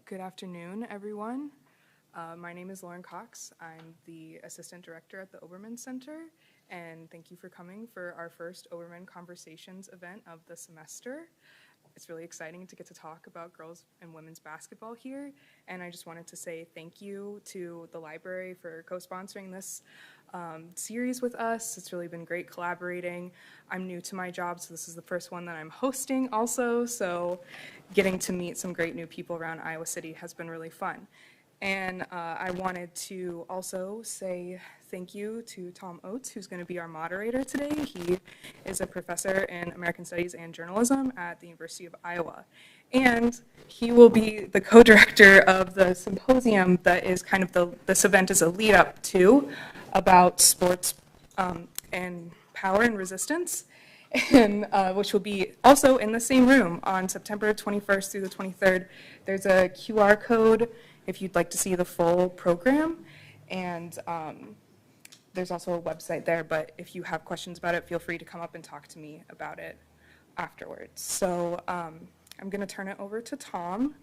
Good afternoon, everyone. My name is Lauren Cox. I'm the Assistant Director at the Obermann Center, and thank you for coming for our first Obermann Conversations event of the semester. It's really exciting to get to talk about girls and women's basketball here, and I just wanted to say thank you to the library for co-sponsoring this series with us. It's really been great collaborating. I'm new to my job, so this is the first one that I'm hosting also, so getting to meet some great new people around Iowa City has been really fun. And I wanted to also say thank you to Tom Oates, who's going to be our moderator today. He is a professor in American Studies and Journalism at the University of Iowa. And he will be the co-director of the symposium that is kind of this event is a lead up to about sports and power and resistance, and which will be also in the same room on September 21st through the 23rd. There's a QR code if you'd like to see the full program, and there's also a website there, but if you have questions about it, feel free to come up and talk to me about it afterwards. So I'm going to turn it over to Tom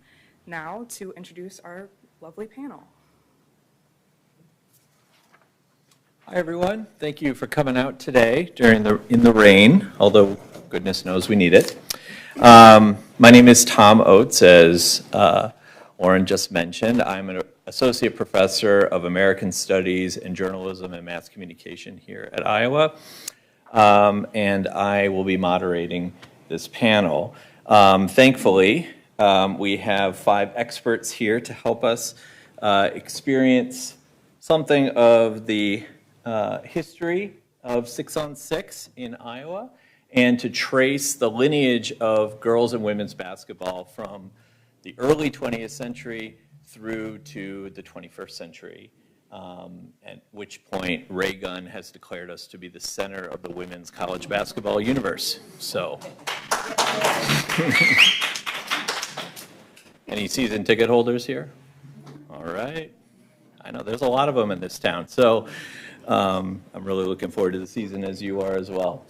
now to introduce our lovely panel. Hi everyone, thank you for coming out today in the rain, although goodness knows we need it. My name is Tom Oates, as Lauren just mentioned. I'm an associate professor of American Studies and Journalism and Mass Communication here at Iowa, and I will be moderating this panel. Thankfully, we have 5 experts here to help us experience something of the history of 6-on-6 in Iowa, and to trace the lineage of girls and women's basketball from the early 20th century through to the 21st century, at which point Ray Gunn has declared us to be the center of the women's college basketball universe. So, any season ticket holders here? All right. I know there's a lot of them in this town, so I'm really looking forward to the season, as you are as well.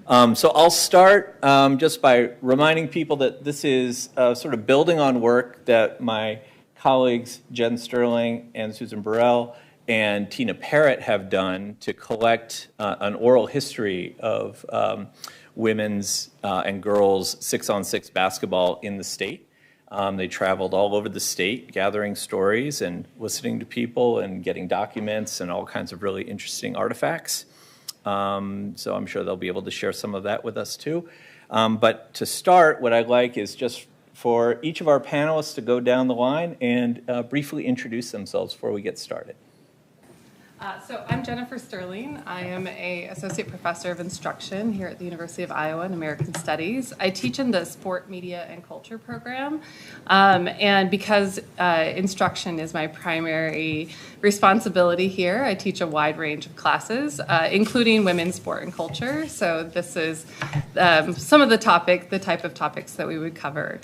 So I'll start just by reminding people that this is sort of building on work that my colleagues Jen Sterling and Susan Burrell and Tina Parrott have done to collect an oral history of women's and girls 6-on-6 basketball in the state. They traveled all over the state gathering stories and listening to people and getting documents and all kinds of really interesting artifacts. So I'm sure they'll be able to share some of that with us too. But to start, what I'd like is just for each of our panelists to go down the line and briefly introduce themselves before we get started. So I'm Jennifer Sterling. I am an associate professor of instruction here at the University of Iowa in American Studies. I teach in the Sport, Media, and Culture program. And because instruction is my primary responsibility here, I teach a wide range of classes, including women's sport and culture. So this is some of the type of topics that we would cover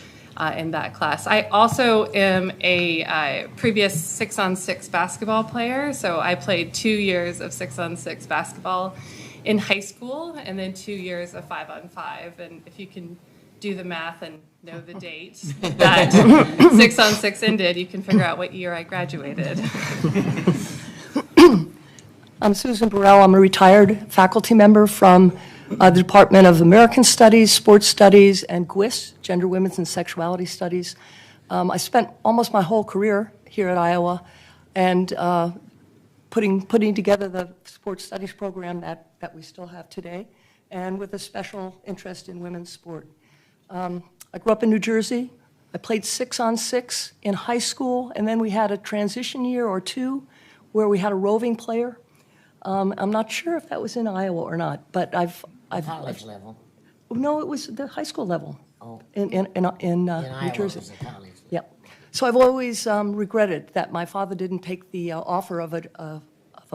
in that class. I also am a previous 6-on-6 basketball player, so I played 2 years of 6-on-6 basketball in high school and then 2 years of 5-on-5, and if you can do the math and know the date that 6-on-6 ended, you can figure out what year I graduated. I'm Susan Burrell. I'm a retired faculty member from the Department of American Studies, Sports Studies, and GWIS, Gender, Women's, and Sexuality Studies. I spent almost my whole career here at Iowa and putting together the sports studies program that we still have today, and with a special interest in women's sport. I grew up in New Jersey. I played 6-on-6 in high school, and then we had a transition year or two where we had a roving player. I'm not sure if that was in Iowa or not, but I've college level? No, it was the high school level. Oh. In Iowa, New Jersey. it was a college. Yep. So I've always regretted that my father didn't take the offer of a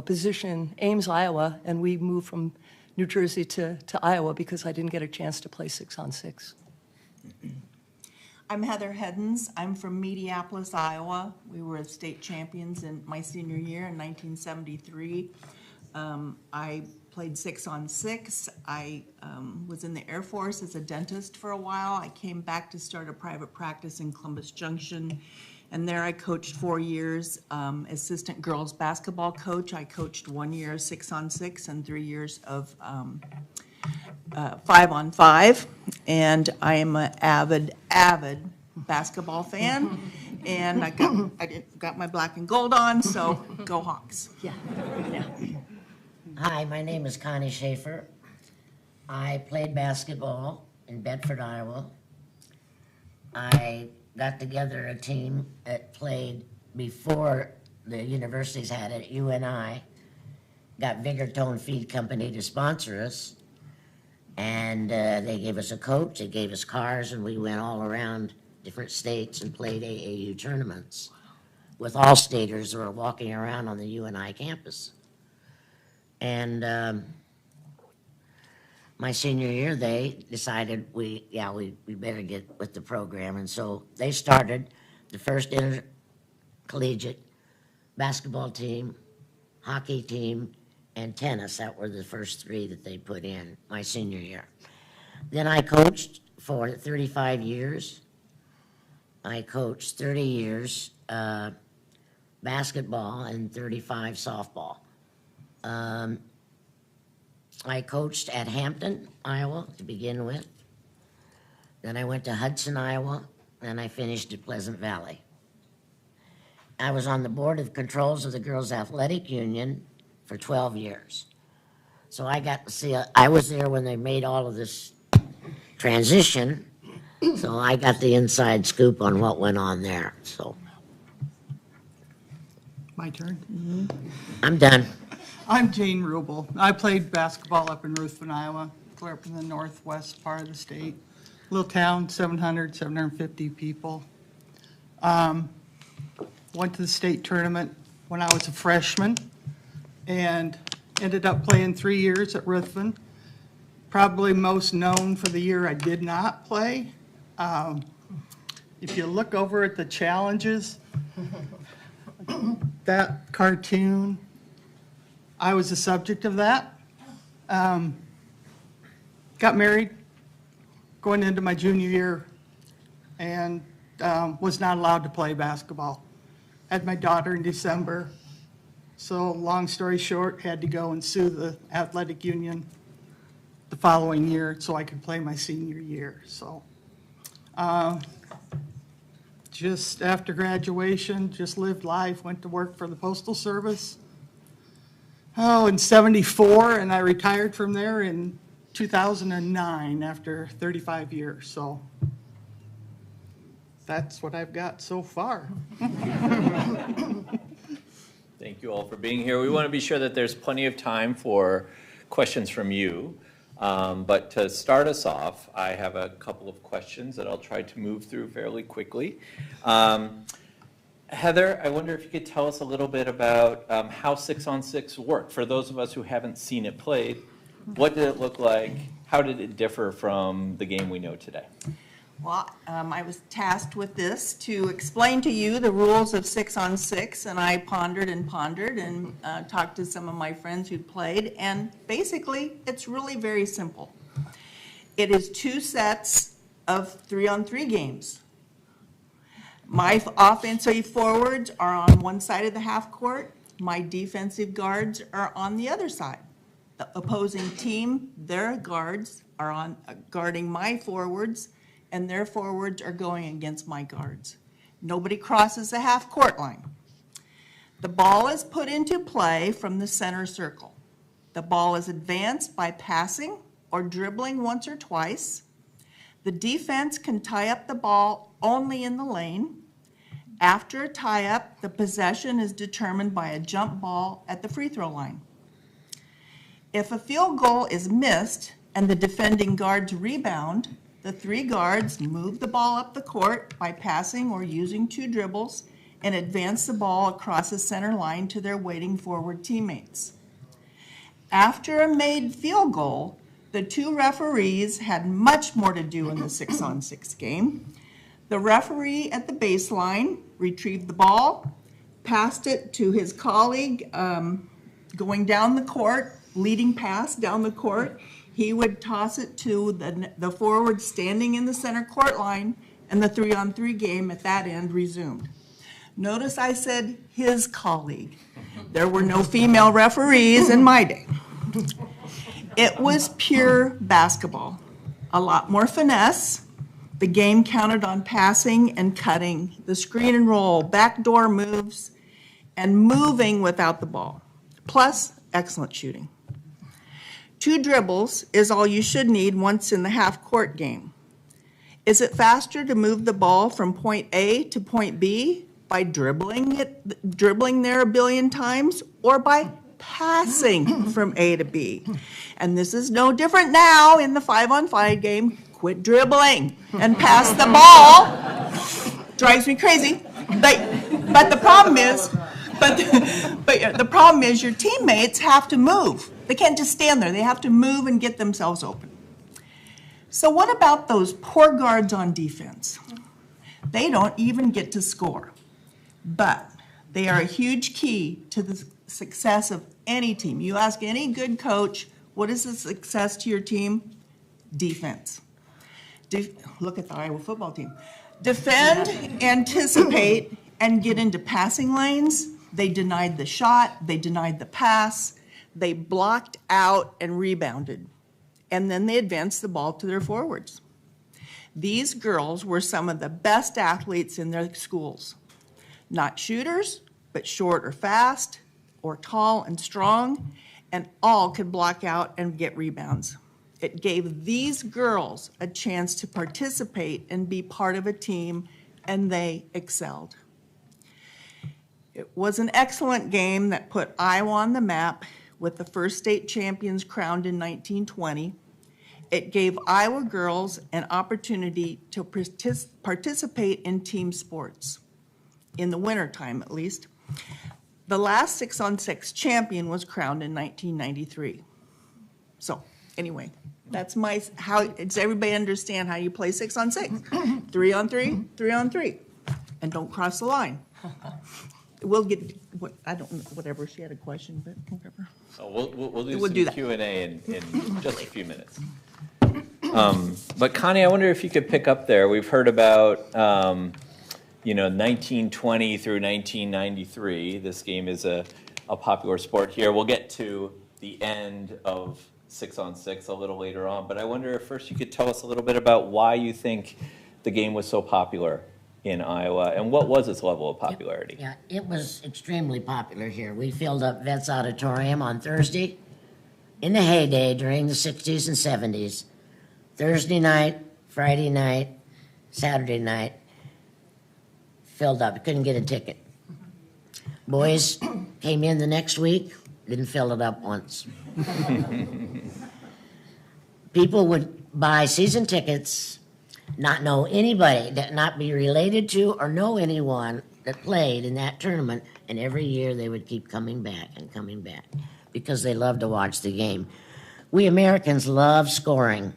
position in Ames, Iowa, and we moved from New Jersey to Iowa because I didn't get a chance to play 6-on-6. I'm Heather Heddens. I'm from Mediapolis, Iowa. We were state champions in my senior year in 1973. I played 6-on-6. I was in the Air Force as a dentist for a while. I came back to start a private practice in Columbus Junction, and there I coached 4 years. Assistant girls basketball coach. I coached 1 year 6-on-6 and 3 years of 5-on-5. And I am an avid basketball fan. And I got my black and gold on, so go Hawks. Yeah. Hi, my name is Connie Schaefer. I played basketball in Bedford, Iowa. I got together a team that played before the universities had it, UNI. Got Vigortone Feed Company to sponsor us. And they gave us a coach, they gave us cars, and we went all around different states and played AAU tournaments with all staters who were walking around on the UNI campus. And my senior year, they decided we better get with the program. And so they started the first intercollegiate basketball team, hockey team, and tennis. That were the first three that they put in my senior year. Then I coached for 35 years. I coached 30 years basketball and 35 softball. I coached at Hampton, Iowa, to begin with. Then I went to Hudson, Iowa, and I finished at Pleasant Valley. I was on the board of controls of the Girls Athletic Union for 12 years. So I got to see, I was there when they made all of this transition, so I got the inside scoop on what went on there, so. My turn. I'm done. I'm Jane Rubel. I played basketball up in Ruthven, Iowa. We're up in the northwest part of the state. Little town, 750 people. Went to the state tournament when I was a freshman and ended up playing 3 years at Ruthven. Probably most known for the year I did not play. If you look over at the challenges, that cartoon, I was the subject of that. Got married going into my junior year and was not allowed to play basketball. Had my daughter in December. So long story short, had to go and sue the athletic union the following year so I could play my senior year. So just after graduation, just lived life, went to work for the Postal Service. In 74, and I retired from there in 2009 after 35 years. So that's what I've got so far. Thank you all for being here. We want to be sure that there's plenty of time for questions from you. But to start us off, I have a couple of questions that I'll try to move through fairly quickly. Heather, I wonder if you could tell us a little bit about how 6-on-6 worked. For those of us who haven't seen it played, what did it look like? How did it differ from the game we know today? Well, I was tasked with this to explain to you the rules of 6-on-6, and I pondered and talked to some of my friends who played, and basically, it's really very simple. It is 2 sets of 3-on-3 games. My offensive forwards are on one side of the half court. My defensive guards are on the other side. The opposing team, their guards are on guarding my forwards, and their forwards are going against my guards. Nobody crosses the half court line. The ball is put into play from the center circle. The ball is advanced by passing or dribbling once or twice. The defense can tie up the ball only in the lane. After a tie-up, the possession is determined by a jump ball at the free throw line. If a field goal is missed and the defending guards rebound, the 3 guards move the ball up the court by passing or using 2 dribbles and advance the ball across the center line to their waiting forward teammates. After a made field goal, the 2 referees had much more to do in the 6-on-6 game. The referee at the baseline retrieved the ball, passed it to his colleague going down the court leading pass down the court. He would toss it to the forward standing in the center court line, and the 3-on-3 game at that end resumed. Notice I said his colleague. There were no female referees in my day. It was pure basketball. A lot more finesse. The game counted on passing and cutting, the screen and roll, backdoor moves, and moving without the ball. Plus, excellent shooting. 2 dribbles is all you should need once in the half-court game. Is it faster to move the ball from point A to point B by dribbling there a billion times, or by passing from A to B? And this is no different now in the 5-on-5 game. Quit dribbling and pass the ball. Drives me crazy. But the problem is, the problem is your teammates have to move. They can't just stand there. They have to move and get themselves open. So what about those poor guards on defense? They don't even get to score, but they are a huge key to the success of any team. You ask any good coach, what is the success to your team? Defense. Look at the Iowa football team. Defend, anticipate, and get into passing lanes. They denied the shot, they denied the pass, they blocked out and rebounded. And then they advanced the ball to their forwards. These girls were some of the best athletes in their schools. Not shooters, but short or fast, or tall and strong, and all could block out and get rebounds. It gave these girls a chance to participate and be part of a team, and they excelled. It was an excellent game that put Iowa on the map with the first state champions crowned in 1920. It gave Iowa girls an opportunity to participate in team sports, in the wintertime at least. The last 6-on-6 champion was crowned in 1993. So anyway, that's does everybody understand how you play 6-on-6? 3-on-3, 3-on-3, and don't cross the line. We'll get, I don't know, whatever, she had a question, but whatever. So we'll do We'll do some that. Q&A in just a few minutes. But Connie, I wonder if you could pick up there. We've heard about, 1920 through 1993. This game is a popular sport here. We'll get to the end of 6-on-6 a little later on, but I wonder if first you could tell us a little bit about why you think the game was so popular in Iowa, and what was its level of popularity? Yeah, it was extremely popular here. We filled up Vets Auditorium on Thursday in the heyday during the 60s and 70s. Thursday night, Friday night, Saturday night, filled up. You couldn't get a ticket. Boys came in the next week, didn't fill it up once. People would buy season tickets, not know anybody, not be related to or know anyone that played in that tournament, and every year they would keep coming back and coming back because they love to watch the game. We Americans love scoring.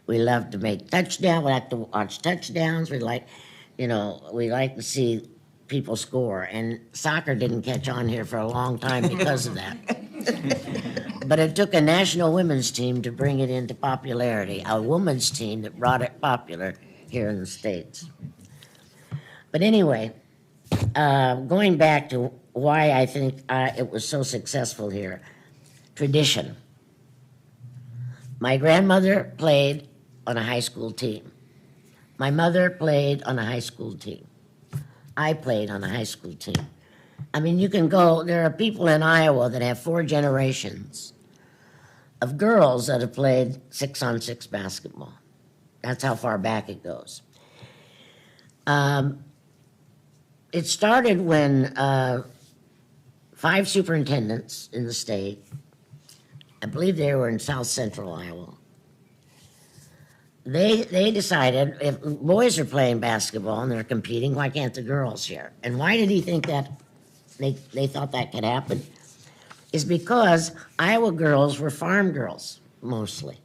We love to make touchdowns. We like to watch touchdowns. We like to see people score. And soccer didn't catch on here for a long time because of that. But it took a national women's team to bring it into popularity, a women's team that brought it popular here in the States. But anyway, going back to why I think it was so successful here, tradition. My grandmother played on a high school team. My mother played on a high school team. I played on a high school team. I mean, you can go, there are people in Iowa that have 4 generations of girls that have played 6-on-6 basketball. That's how far back it goes. It started when 5 superintendents in the state, I believe they were in south central Iowa, they decided if boys are playing basketball and they're competing, why can't the girls here? And why did he think that they thought that could happen? Is because Iowa girls were farm girls, mostly.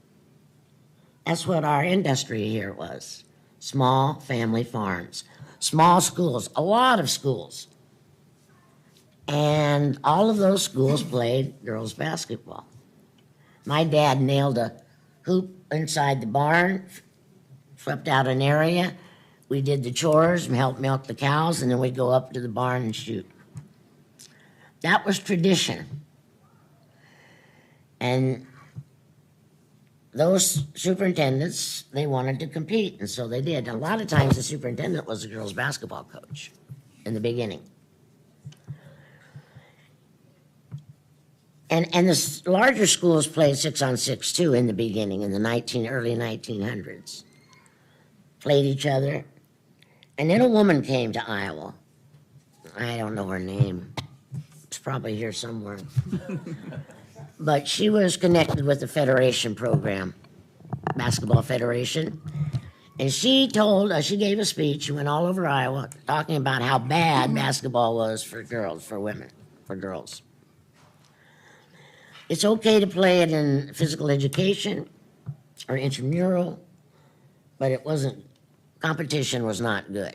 That's what our industry here was. Small family farms, small schools, a lot of schools. And all of those schools played girls basketball. My dad nailed a hoop inside the barn, swept out an area. We did the chores and helped milk the cows, and then we'd go up to the barn and shoot. That was tradition. And those superintendents, they wanted to compete, and so they did. A lot of times the superintendent was the girls' basketball coach in the beginning. And the larger schools played 6-on-6 too in the beginning, in the early 1900s. Played each other. And then a woman came to Iowa. I don't know her name. It's probably here somewhere. But she was connected with the Federation program, Basketball Federation. And she gave a speech, she went all over Iowa, talking about how bad basketball was for girls, for women, for girls. It's okay to play it in physical education or intramural, but competition was not good.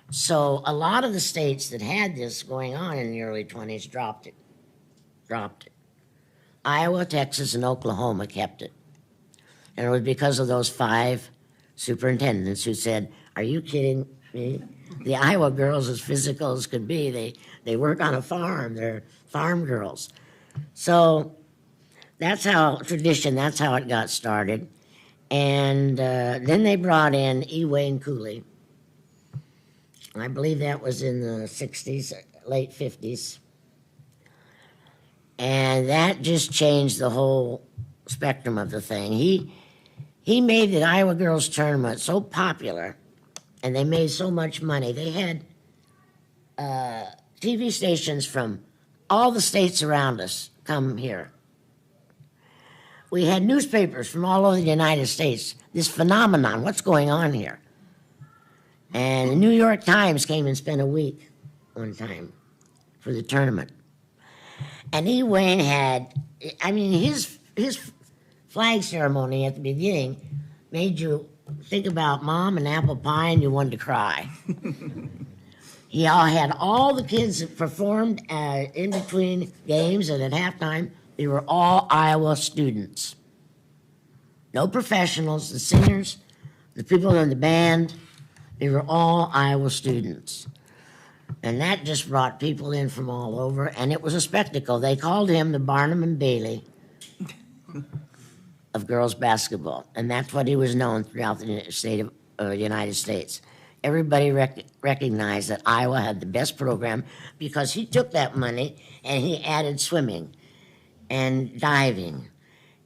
So a lot of the states that had this going on in the early 20s dropped it. Iowa, Texas, and Oklahoma kept it. And it was because of those 5 superintendents who said, "Are you kidding me? The Iowa girls, as physical as could be, they work on a farm, they're farm girls." So that's how it got started. And then they brought in E. Wayne Cooley. I believe that was in the 60s, late 50s. And that just changed the whole spectrum of the thing. He made the Iowa Girls Tournament so popular, and they made so much money. They had TV stations from all the states around us come here. We had newspapers from all over the United States. This phenomenon, what's going on here? And the New York Times came and spent a week one time for the tournament. And E. Wayne his flag ceremony at the beginning made you think about mom and apple pie and you wanted to cry. He had all the kids that performed in between games and at halftime. They were all Iowa students. No professionals, the singers, the people in the band, they were all Iowa students. And that just brought people in from all over, and it was a spectacle. They called him the Barnum and Bailey of girls basketball, and that's what he was known throughout the United States. Everybody recognized that Iowa had the best program because he took that money and he added swimming and diving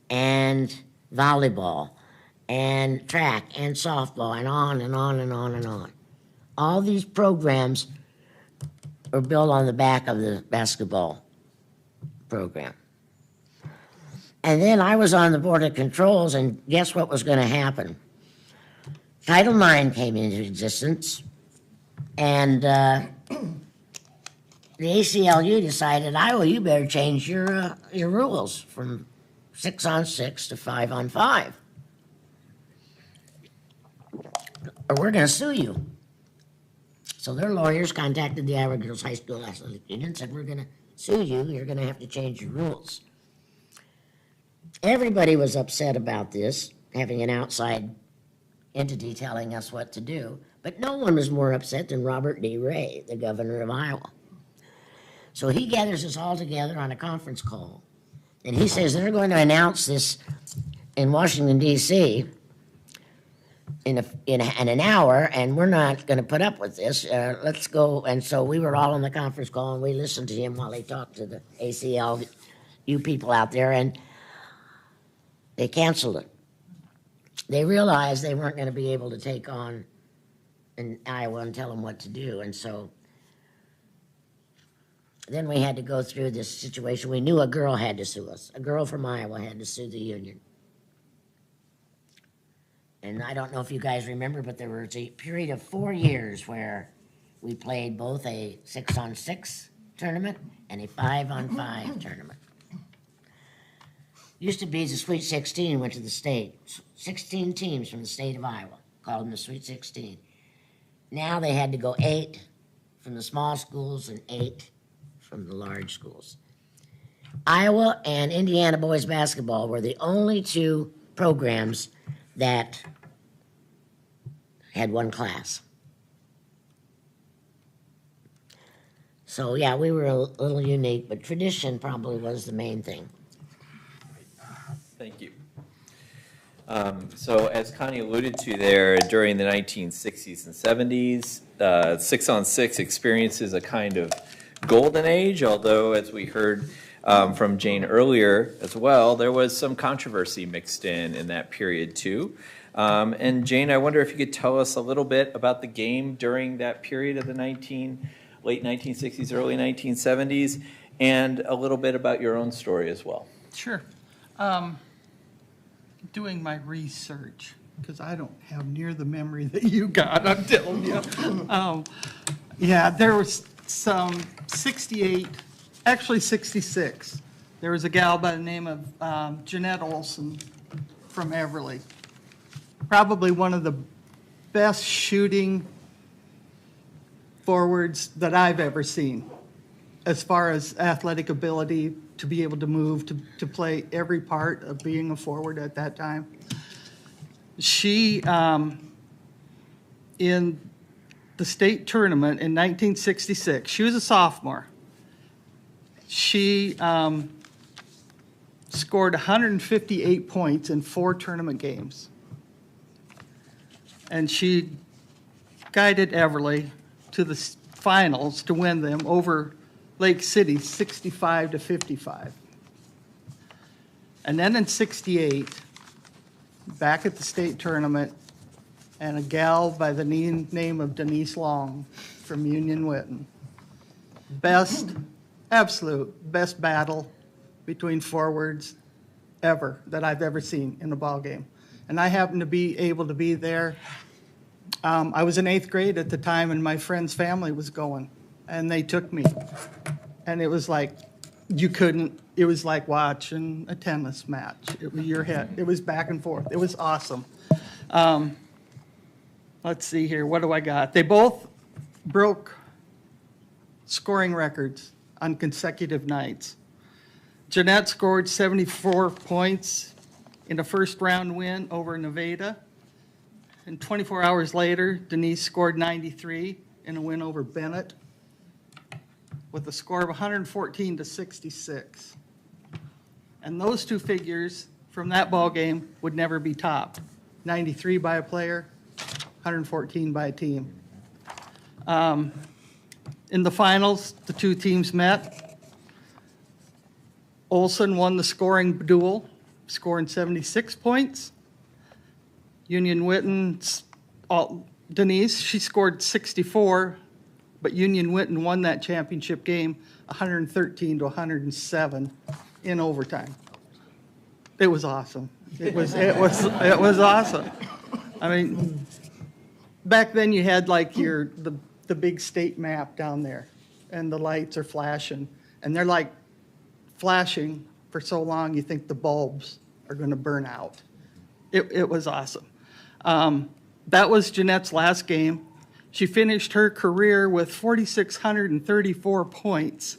and volleyball and track and softball and on and on and on and on. All these programs are built on the back of the basketball program. And then I was on the Board of Controls, and guess what was going to happen? Title IX came into existence, and the ACLU decided, Iowa, you better change your rules from 6-on-6 to 5-on-5, or we're going to sue you. So their lawyers contacted the Iowa Girls High School Athletic Union and said, we're going to sue you. You're going to have to change your rules. Everybody was upset about this, having an outside entity telling us what to do. But no one was more upset than Robert D. Ray, the governor of Iowa. So he gathers us all together on a conference call. And he says they're going to announce this in Washington, D.C., in an hour, and we're not going to put up with this. Let's go. And so we were all on the conference call, and we listened to him while he talked to the ACLU people out there, and they canceled it. They realized they weren't going to be able to take on in Iowa and tell them what to do, and so then we had to go through this situation. We knew a girl had to sue us. A girl from Iowa had to sue the union. And I don't know if you guys remember, but there was a period of 4 years where we played both a 6-on-6 tournament and a 5-on-5 tournament. Used to be the Sweet 16 went to the state. 16 teams from the state of Iowa called them the Sweet 16. Now they had to go 8 from the small schools and 8 from the large schools. Iowa and Indiana boys basketball were the only two programs that had one class. So, yeah, we were a little unique, but tradition probably was the main thing. Thank you. So as Connie alluded to there, during the 1960s and 70s, 6-on-6 experiences a kind of golden age, although as we heard from Jane earlier as well, there was some controversy mixed in that period too. And Jane, I wonder if you could tell us a little bit about the game during that period of the late 1960s, early 1970s, and a little bit about your own story as well. Sure. Doing my research, because I don't have near the memory that you got, I'm telling you. Yeah, there was some 68, actually 66. There was a gal by the name of Jeanette Olson from Everly. Probably one of the best shooting forwards that I've ever seen, as far as athletic ability, to be able to move, to play every part of being a forward at that time. She, in the state tournament in 1966, she was a sophomore. She scored 158 points in 4 tournament games. And she guided Everly to the finals to win them over Lake City 65-55. And then in 68, back at the state tournament, and a gal by the name of Denise Long from Union Witten. Absolute best battle between forwards ever that I've ever seen in a ball game. And I happened to be able to be there. I was in 8th grade at the time, and my friend's family was going, and they took me. And it was like, it was like watching a tennis match. It was your head. It was back and forth. It was awesome. Let's see here, what do I got? They both broke scoring records on consecutive nights. Jeanette scored 74 points in a first round win over Nevada. And 24 hours later, Denise scored 93 in a win over Bennett with a score of 114-66. And those two figures from that ball game would never be topped. 93 by a player, 114 by a team. In the finals, the two teams met. Olson won the scoring duel, scoring 76 points. Union Witten's Denise, she scored 64, but Union Witten won that championship game 113-107 in overtime. It was awesome. It was awesome. I mean, back then you had like the big state map down there, and the lights are flashing, and they're like flashing for so long you think the bulbs are going to burn out. It was awesome. That was Jeanette's last game. She finished her career with 4,634 points,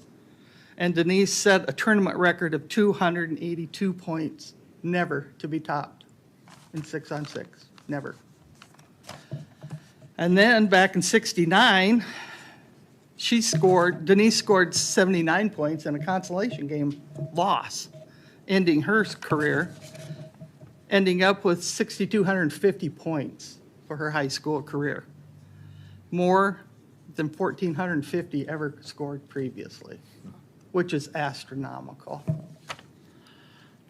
and Denise set a tournament record of 282 points, never to be topped in 6-on-6, never. And then back in 69, Denise scored 79 points in a consolation game loss, ending her career, ending up with 6,250 points for her high school career. More than 1,450 ever scored previously, which is astronomical.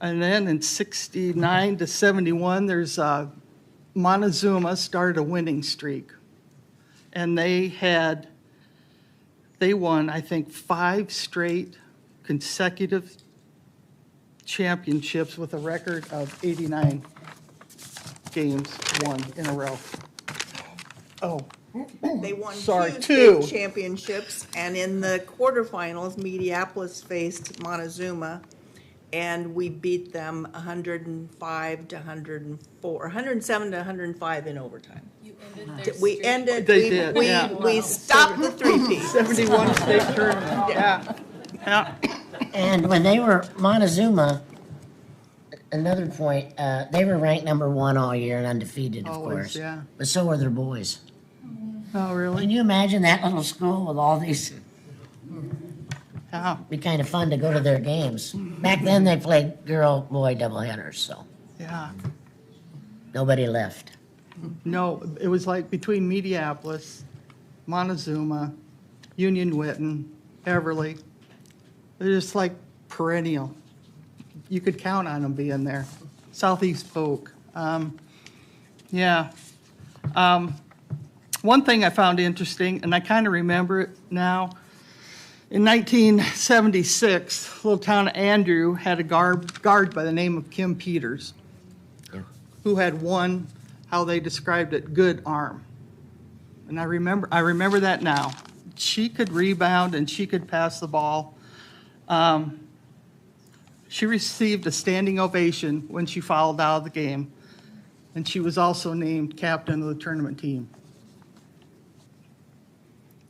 And then in 69-71, there's Montezuma started a winning streak. And they won, I think, 5 straight consecutive championships with a record of 89 games won in a row. Oh, They won Sorry, two two. state championships, and in the quarterfinals, Mediapolis faced Montezuma, and we beat them 105-104, 107-105 in overtime. You ended their We streak. ended, They did, we yeah. stopped the three-peat. 71 state tournament, yeah. Yeah. And when they were Montezuma, another point, they were ranked number 1 all year and undefeated, of Always, course. yeah. But so were their boys. Oh, really? Can you imagine that little school with all these? Yeah. Be kind of fun to go to their games. Back then, they played girl-boy doubleheaders, so Yeah. nobody left. No, it was like between Mediapolis, Montezuma, Union Witten, Everly. They're just like perennial. You could count on them being there. Southeast Polk. Yeah. One thing I found interesting, and I kind of remember it now, in 1976, little town of Andrew had a guard by the name of Kim Peters, who had one, how they described it, good arm. And I remember that now. She could rebound and she could pass the ball. She received a standing ovation when she fouled out of the game, and she was also named captain of the tournament team.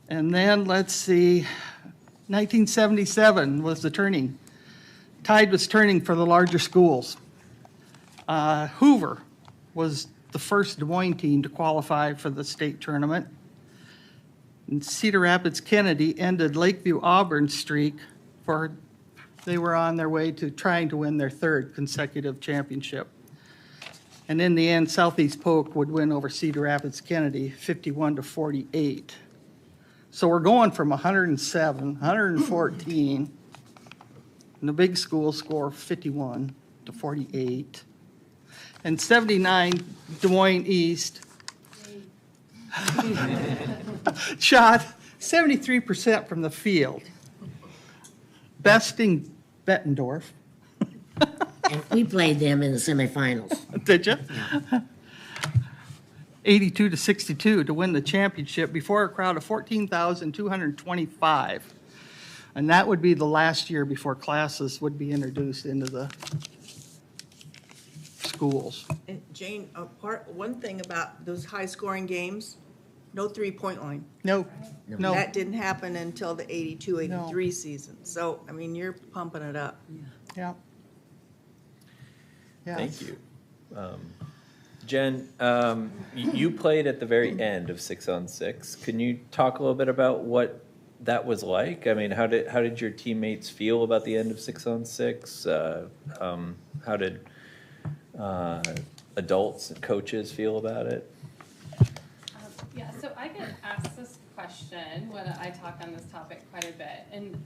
And then, let's see, 1977 was the turning. Tide was turning for the larger schools. Hoover was the first Des Moines team to qualify for the state tournament. And Cedar Rapids Kennedy ended Lakeview Auburn's streak they were on their way to trying to win their 3rd consecutive championship. And in the end, Southeast Polk would win over Cedar Rapids Kennedy 51-48. So we're going from 107, 114, and the big schools score 51-48. And 79, Des Moines East shot 73% from the field, besting Bettendorf. And we played them in the semifinals. Did you? 82-62 to win the championship before a crowd of 14,225. And that would be the last year before classes would be introduced into the schools. And Jane, one thing about those high-scoring games, no three-point line. No. That didn't happen until the 82-83 season. So, I mean, you're pumping it up. Yeah. Thank you. Jen, you played at the very end of 6-on-6. Can you talk a little bit about what that was like? I mean, how did your teammates feel about the end of 6-on-6? How did adults and coaches feel about it? Yeah, so I get asked this question when I talk on this topic quite a bit. And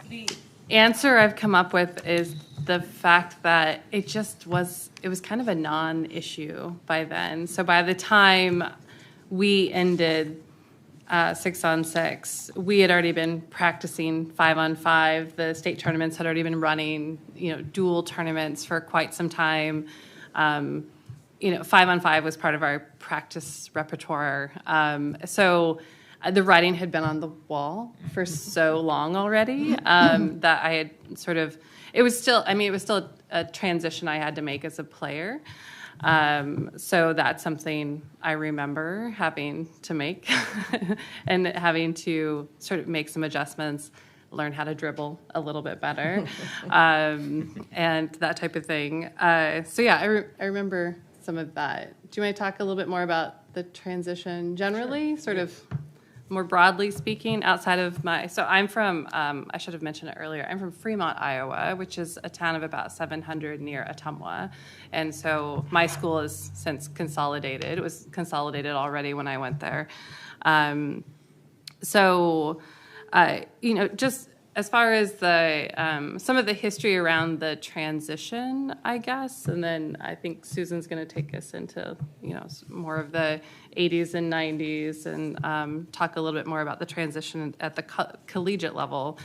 the answer I've come up with is the fact that it was kind of a non-issue by then. So by the time we ended 6-on-6, we had already been practicing 5-on-5. The state tournaments had already been running, dual tournaments for quite some time. 5-on-5 was part of our practice repertoire. So the writing had been on the wall for so long already that I had it was still a transition I had to make as a player. So that's something I remember having to make and having to sort of make some adjustments, learn how to dribble a little bit better, and that type of thing. So yeah, I remember some of that. Do you want to talk a little bit more about the transition generally, sort of more broadly speaking, outside of so I'm from, I should have mentioned it earlier, I'm from Fremont, Iowa, which is a town of about 700 near Ottumwa. And so my school is since consolidated. It was consolidated already when I went there. Just as far as the some of the history around the transition, I guess, and then I think Susan's going to take us into more of the 80s and 90s and talk a little bit more about the transition at the collegiate level.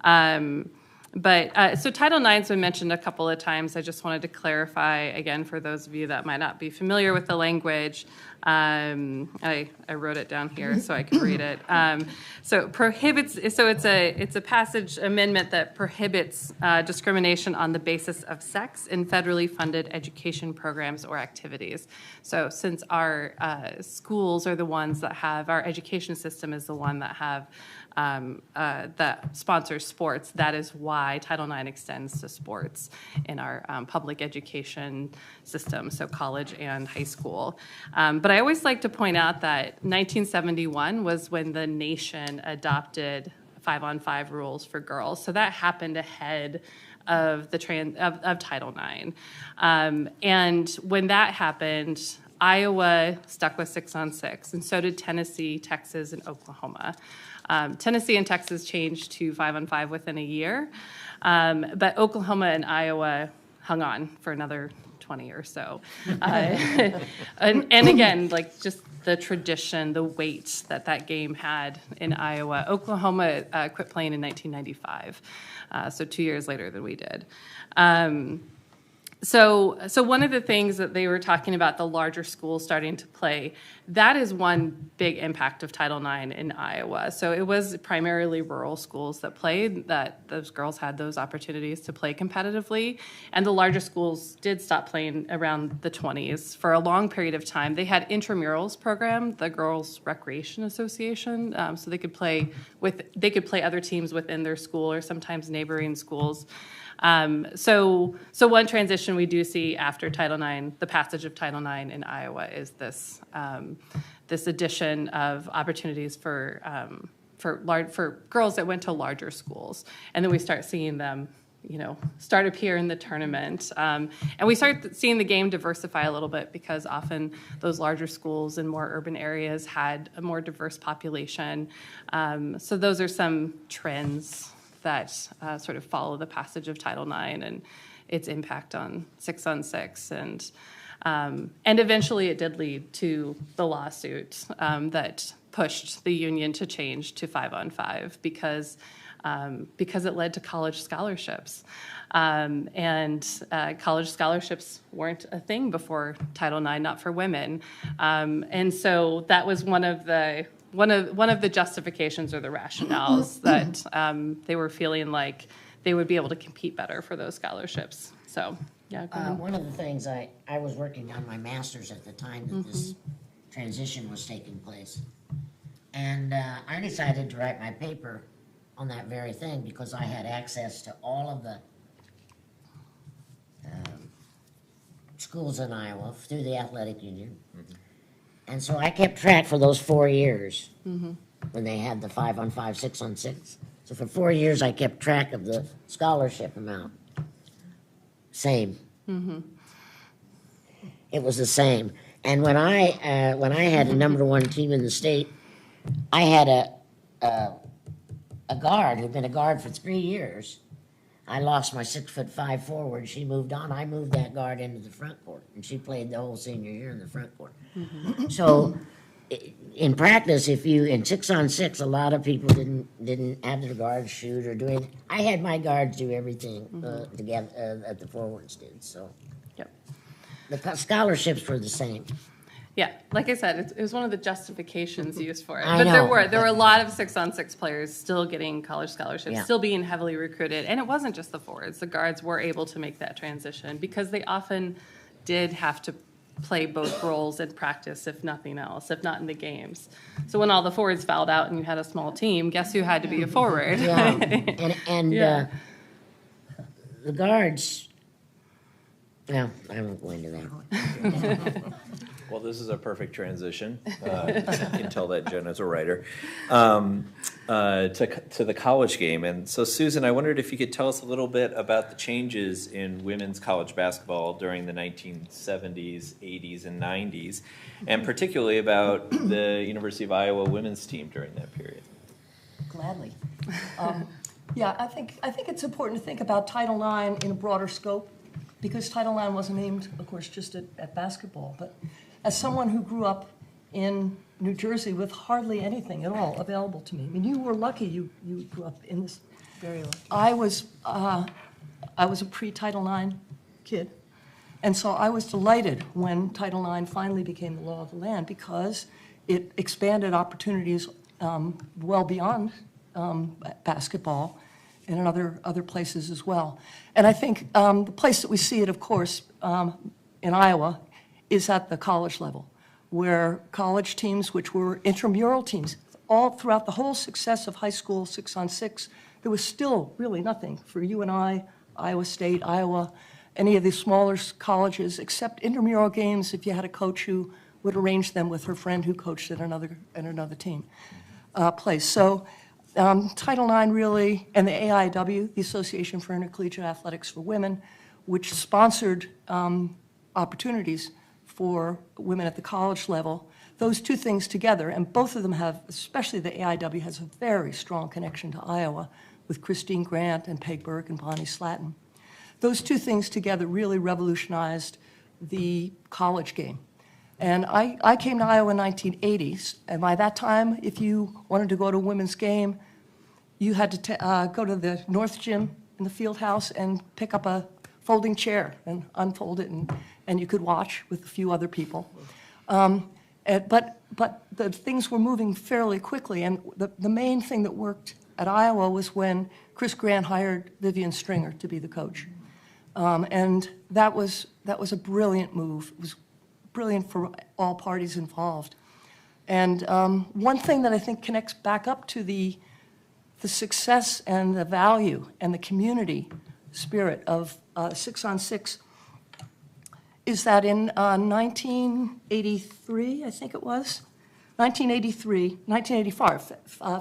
So Title IX's been mentioned a couple of times. I just wanted to clarify again for those of you that might not be familiar with the language. I wrote it down here so I can read it. So it's a passage amendment that prohibits discrimination on the basis of sex in federally funded education programs or activities. So since our schools are the ones that have, our education system is the one that have that sponsors sports, that is why Title IX extends to sports in our public education system, so college and high school. But I always like to point out that 1971 was when the nation adopted 5-on-5 rules for girls. So that happened ahead of the of Title IX. And when that happened, Iowa stuck with 6-on-6, and so did Tennessee, Texas, and Oklahoma. Tennessee and Texas changed to 5-on-5 within a year, but Oklahoma and Iowa hung on for another 20 or so. And again, like just the tradition, the weight that game had in Iowa. Oklahoma quit playing in 1995, so 2 years later than we did. So one of the things that they were talking about, the larger schools starting to play, that is one big impact of Title IX in Iowa. So it was primarily rural schools that played, that those girls had those opportunities to play competitively. And the larger schools did stop playing around the 20s. For a long period of time, they had intramurals program, the Girls Recreation Association, so they could play other teams within their school or sometimes neighboring schools. So one transition we do see after Title IX, the passage of Title IX in Iowa, is this addition of opportunities for girls that went to larger schools, and then we start seeing them, start appear in the tournament, and we start seeing the game diversify a little bit because often those larger schools in more urban areas had a more diverse population. So those are some trends that sort of follow the passage of Title IX and its impact on 6-on-6. And eventually it did lead to the lawsuit that pushed the union to change to 5-on-5 because it led to college scholarships. And college scholarships weren't a thing before Title IX, not for women. And so that was one of the justifications or the rationales that they were feeling like they would be able to compete better for those scholarships. So, yeah. Go ahead. One of the things, I was working on my master's at the time that this transition was taking place. And I decided to write my paper on that very thing because I had access to all of the schools in Iowa through the athletic union. And so I kept track for those 4 years when they had the 5-on-5, 6-on-6. So for 4 years, I kept track of the scholarship amount. Same. It was the same. And when I had a #1 team in the state, I had a guard who'd been a guard for 3 years. I lost my 6'5" forward. She moved on. I moved that guard into the front court, and she played the whole senior year in the front court. So, in practice, in 6-on-6, a lot of people didn't have their guards shoot or do anything. I had my guards do everything together that the forwards did. So, Yep. the scholarships were the same. Yeah, like I said, it was one of the justifications used for it. I But know, there were a lot of 6-on-6 players still getting college scholarships, Yeah. still being heavily recruited. And it wasn't just the forwards. The guards were able to make that transition because they often did have to play both roles in practice, if nothing else, if not in the games. So when all the forwards fouled out and you had a small team, guess who had to be a forward? Yeah, and Yeah. The guards. Well, I won't go into that. Well, this is a perfect transition. You can tell that Jenna's a writer. To the college game. And so, Susan, I wondered if you could tell us a little bit about the changes in women's college basketball during the 1970s, 80s, and 90s, and particularly about the University of Iowa women's team during that period. Gladly. Yeah, I think it's important to think about Title IX in a broader scope, because Title IX wasn't aimed, of course, just at basketball. But as someone who grew up in New Jersey with hardly anything at all available to me, I mean, you were lucky you grew up in this. Very lucky. I was a pre-Title IX kid. And so I was delighted when Title IX finally became the law of the land because it expanded opportunities well beyond basketball and in other places as well. And I think the place that we see it, of course, in Iowa is at the college level, where college teams, which were intramural teams, all throughout the whole success of high school 6-on-6, there was still really nothing for UNI, Iowa State, Iowa, any of these smaller colleges, except intramural games if you had a coach who would arrange them with her friend who coached at another team place. So Title IX really, and the AIW, the Association for Intercollegiate Athletics for Women, which sponsored opportunities for women at the college level, those two things together, and both of them have, especially the AIW, has a very strong connection to Iowa with Christine Grant and Peg Burke and Bonnie Slatton. Those two things together really revolutionized the college game. And I came to Iowa in 1980s, and by that time, if you wanted to go to a women's game, you had to go to the North Gym in the field house and pick up a folding chair and unfold it, and you could watch with a few other people. But the things were moving fairly quickly, and the main thing that worked at Iowa was when Chris Grant hired Vivian Stringer to be the coach. And that was a brilliant move. It was brilliant for all parties involved. And one thing that I think connects back up to the success and the value and the community spirit of 6-on-6 is that in 1983, I think it was, 1985,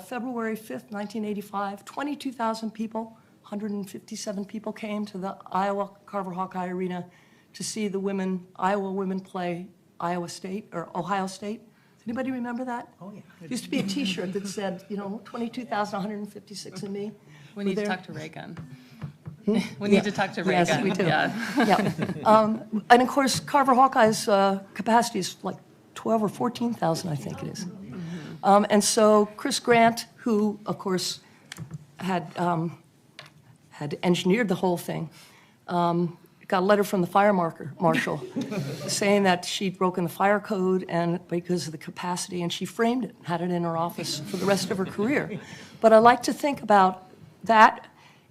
February 5th, 1985, 22,000 people, 157 people came to the Iowa Carver Hawkeye Arena to see the Iowa women play Iowa State or Ohio State. Does anybody remember that? Oh, yeah. There used to be a T-shirt that said, 22,156 and me. We need to talk to Reagan. We need to talk to Reagan. Yes, we do. Yeah. Yeah. And of course, Carver Hawkeye's capacity is like 12 or 14,000, I think it is. And so Chris Grant, who of course had engineered the whole thing, got a letter from the fire marshal saying that she'd broken the fire code and because of the capacity, and she framed it, had it in her office for the rest of her career. But I like to think about that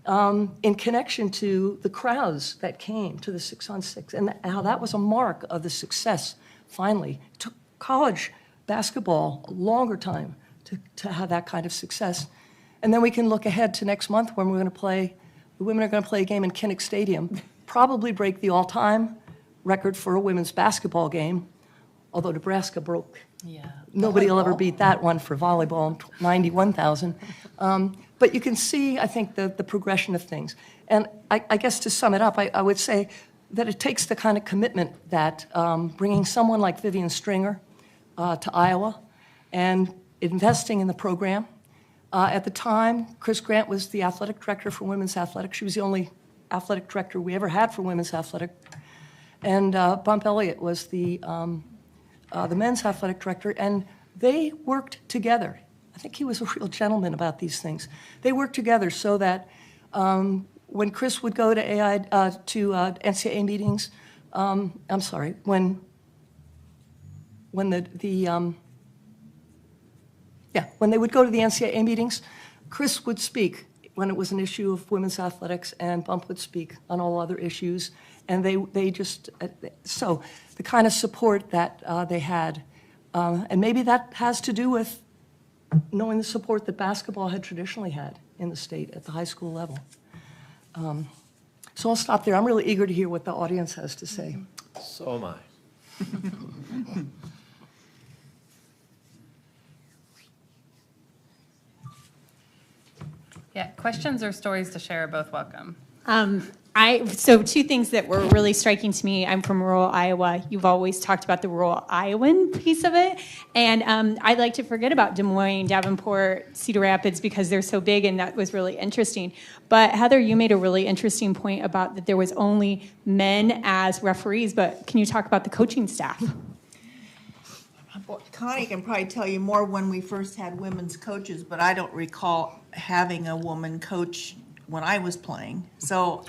in connection to the crowds that came to the 6-on-6 and how that was a mark of the success, finally. It took college basketball a longer time to have that kind of success. And then we can look ahead to next month when the women are going to play a game in Kinnick Stadium, probably break the all-time record for a women's basketball game, although Nebraska broke. Yeah. Nobody will ever beat that one for volleyball, 91,000. But you can see, I think, the progression of things. And I guess to sum it up, I would say that it takes the kind of commitment that bringing someone like Vivian Stringer to Iowa and investing in the program. At the time, Chris Grant was the athletic director for women's athletics. She was the only athletic director we ever had for women's athletic. And Bump Elliott was the men's athletic director, and they worked together. I think he was a real gentleman about these things. They worked together so that when Chris would go to NCAA meetings, when they would go to the NCAA meetings, Chris would speak when it was an issue of women's athletics, and Bump would speak on all other issues. And they just, so the kind of support that they had, and maybe that has to do with knowing the support that basketball had traditionally had in the state at the high school level. So I'll stop there. I'm really eager to hear what the audience has to say. So am I. Yeah, questions or stories to share are both welcome. So two things that were really striking to me. I'm from rural Iowa. You've always talked about the rural Iowan piece of it. And I'd like to forget about Des Moines, Davenport, Cedar Rapids because they're so big, and that was really interesting. But Heather, you made a really interesting point about that there was only men as referees, but can you talk about the coaching staff? Well, Connie can probably tell you more when we first had women's coaches, but I don't recall having a woman coach when I was playing. So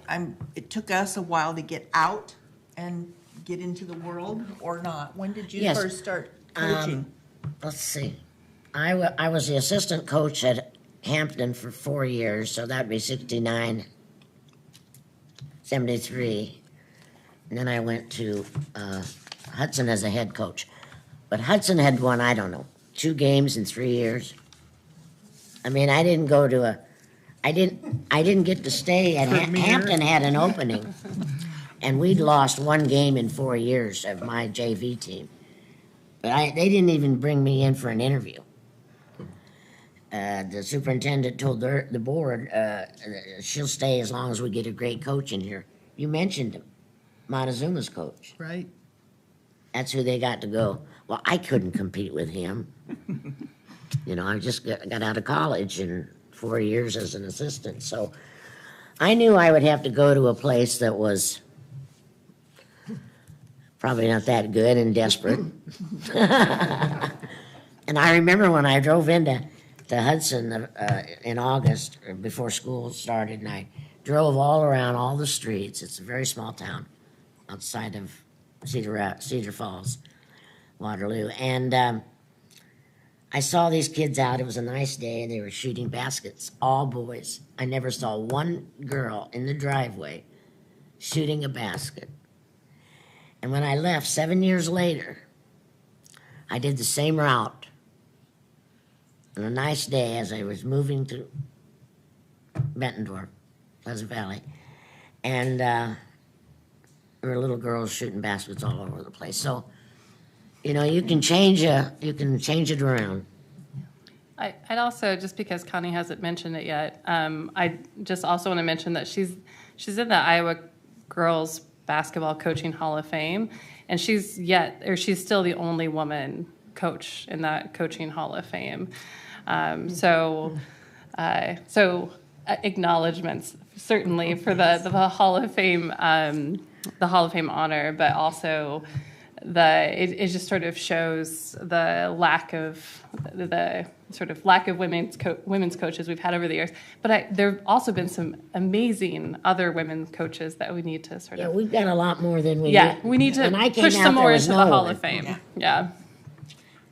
it took us a while to get out and get into the world or not? When did you Yes. first start coaching? Let's see. I was the assistant coach at Hampton for 4 years, so that'd be 69, 73. And then I went to Hudson as a head coach. But Hudson had won, I don't know, 2 games in 3 years. I mean, I didn't go to I didn't get to stay at Hampton had an opening. And we'd lost 1 game in 4 years of my JV team. But they didn't even bring me in for an interview. The superintendent told the board, she'll stay as long as we get a great coach in here. You mentioned him, Montezuma's coach. Right. That's who they got to go. Well, I couldn't compete with him. You know, I just got out of college and 4 years as an assistant. So I knew I would have to go to a place that was probably not that good and desperate. And I remember when I drove into Hudson in August, or before school started, and I drove all around all the streets. It's a very small town outside of Cedar Falls, Waterloo. And I saw these kids out. It was a nice day, and they were shooting baskets, all boys. I never saw one girl in the driveway shooting a basket. And when I left 7 years later, I did the same route on a nice day as I was moving to Bettendorf, Pleasant Valley. And there were little girls shooting baskets all over the place. So, you know, you can change it around. I'd also, just because Connie hasn't mentioned it yet, I just also want to mention that she's in the Iowa Girls Basketball Coaching Hall of Fame, and she's still the only woman coach in that coaching Hall of Fame. So acknowledgments certainly for the Hall of Fame, the Hall of Fame honor, but also it just sort of shows the lack of women's coaches we've had over the years. But there have also been some amazing other women's coaches that we need to sort of. Yeah, we've got a lot more than we Yeah, did. we need to When I came push out, some there more was into the no Hall one. of Fame. Yeah. Yeah.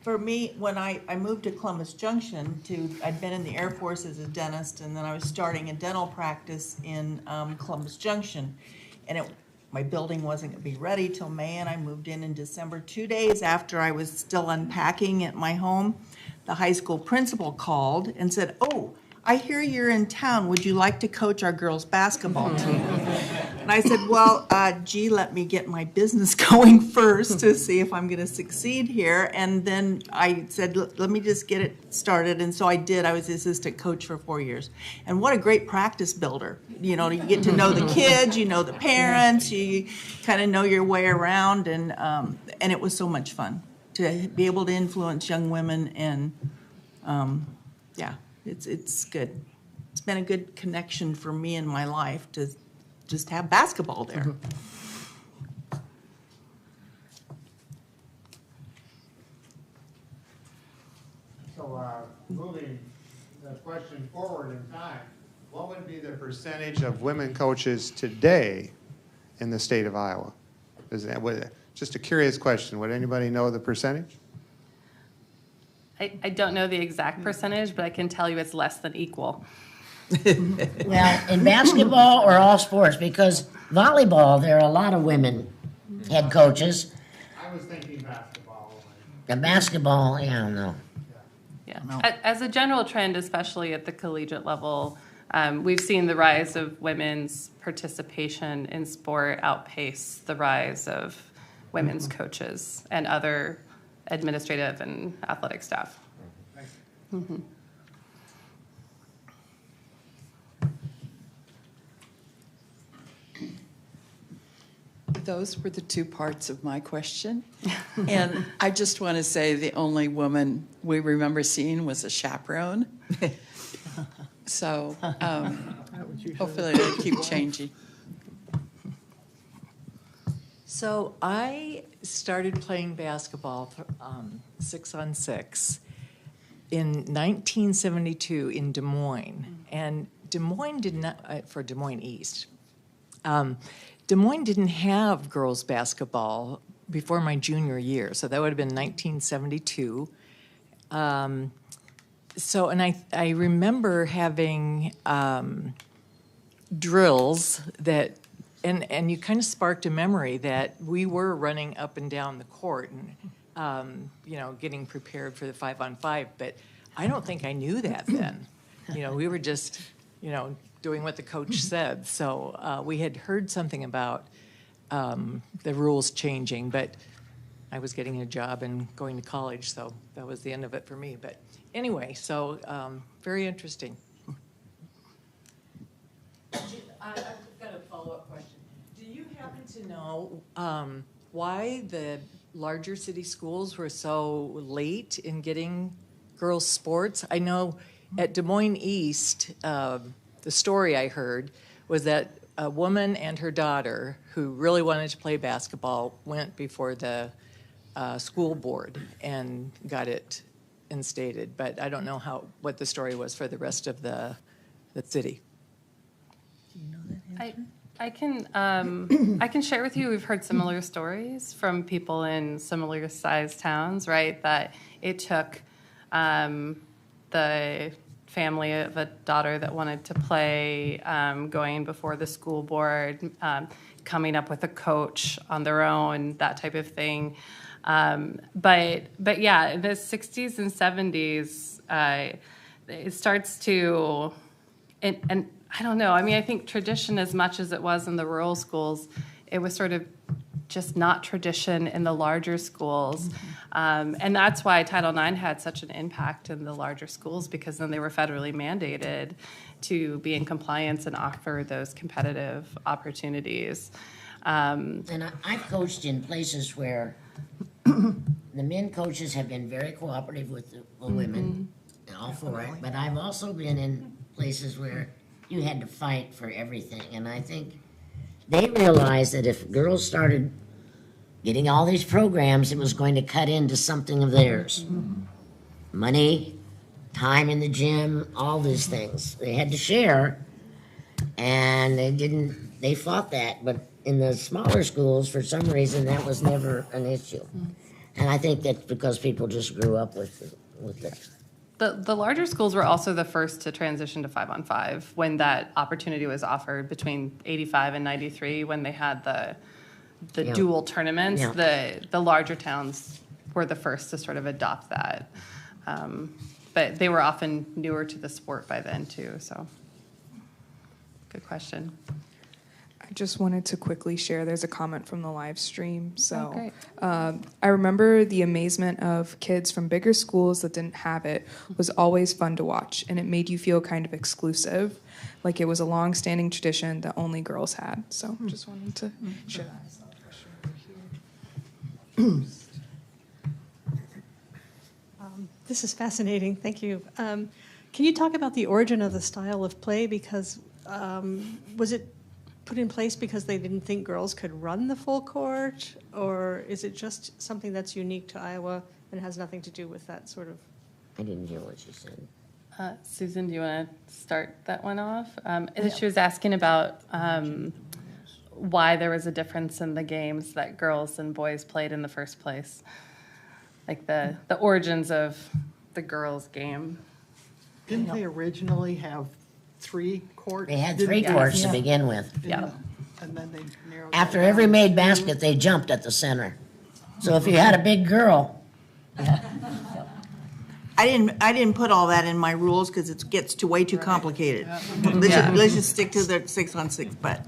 For me, when I moved to Columbus Junction I'd been in the Air Force as a dentist, and then I was starting a dental practice in Columbus Junction. And my building wasn't going to be ready till May, and I moved in December. 2 days after I was still unpacking at my home, the high school principal called and said, "Oh, I hear you're in town. Would you like to coach our girls' basketball team?" And I said, "Well, let me get my business going first to see if I'm going to succeed here." And then I said, let me just get it started. And so I did. I was the assistant coach for 4 years. And what a great practice builder. You know, you get to know the kids, you know the parents, you kind of know your way around. And it was so much fun to be able to influence young women. And yeah, it's good. It's been a good connection for me in my life to just have basketball there. So moving the question forward in time, what would be the percentage of women coaches today in the state of Iowa? Just a curious question. Would anybody know the percentage? I don't know the exact percentage, but I can tell you it's less than equal. Well, in basketball or all sports, because volleyball, there are a lot of women head coaches. I was thinking basketball. The basketball, yeah, I don't know. Yeah. As a general trend, especially at the collegiate level, we've seen the rise of women's participation in sport outpace the rise of women's coaches and other administrative and athletic staff. Mm-hmm. Those were the 2 parts of my question. And I just want to say the only woman we remember seeing was a chaperone. So hopefully they keep changing. So I started playing basketball 6-on-6 in 1972 in Des Moines. And Des Moines did not, for Des Moines East, Des Moines didn't have girls basketball before my junior year, so that would have been 1972. So, and I remember having drills that, and you kind of sparked a memory that we were running up and down the court and, you know, getting prepared for the 5-on-5, but I don't think I knew that then. You know, we were just, you know, doing what the coach said. So we had heard something about the rules changing, but I was getting a job and going to college, so that was the end of it for me. But anyway, so very interesting. I've got a follow-up question. Do you happen to know why the larger city schools were so late in getting girls' sports? I know at Des Moines East, the story I heard was that a woman and her daughter who really wanted to play basketball went before the school board and got it instated. But I don't know what the story was for the rest of the city. I can share with you. We've heard similar stories from people in similar sized towns, right? That it took the family of a daughter that wanted to play, going before the school board, coming up with a coach on their own, that type of thing. But yeah, in the 60s and 70s, it starts to, and I don't know. I mean, I think tradition, as much as it was in the rural schools, it was sort of just not tradition in the larger schools. And that's why Title IX had such an impact in the larger schools, because then they were federally mandated to be in compliance and offer those competitive opportunities. And I've coached in places where the men coaches have been very cooperative with the women, and all for it. But I've also been in places where you had to fight for everything. And I think they realized that if girls started getting all these programs, it was going to cut into something of theirs. Money, time in the gym, all these things. They had to share, and they fought that. But in the smaller schools, for some reason, that was never an issue. And I think that's because people just grew up with it. The larger schools were also the first to transition to 5-on-5 when that opportunity was offered between 85 and 93, when they had the dual tournaments. The larger towns were the first to sort of adopt that. But they were often newer to the sport by then too, so good question. I just wanted to quickly share, there's a comment from the live stream. So great. I remember the amazement of kids from bigger schools that didn't have it was always fun to watch, and it made you feel kind of exclusive, like it was a long-standing tradition that only girls had. So just wanted to share that. This is fascinating. Thank you. Can you talk about the origin of the style of play? Because was it put in place because they didn't think girls could run the full court, or is it just something that's unique to Iowa and has nothing to do with that sort of? I didn't hear what you said. Susan, do you want to start that one off? She was asking about why there was a difference in the games that girls and boys played in the first place, like the origins of the girls' game. Didn't they originally have 3 courts? They had 3 courts to begin with. Yeah. And then they narrowed After that every down. made basket, they jumped at the center. So if you had a big girl, I didn't put all that in my rules because it gets way too complicated. Let's just stick to the 6-on-6, but.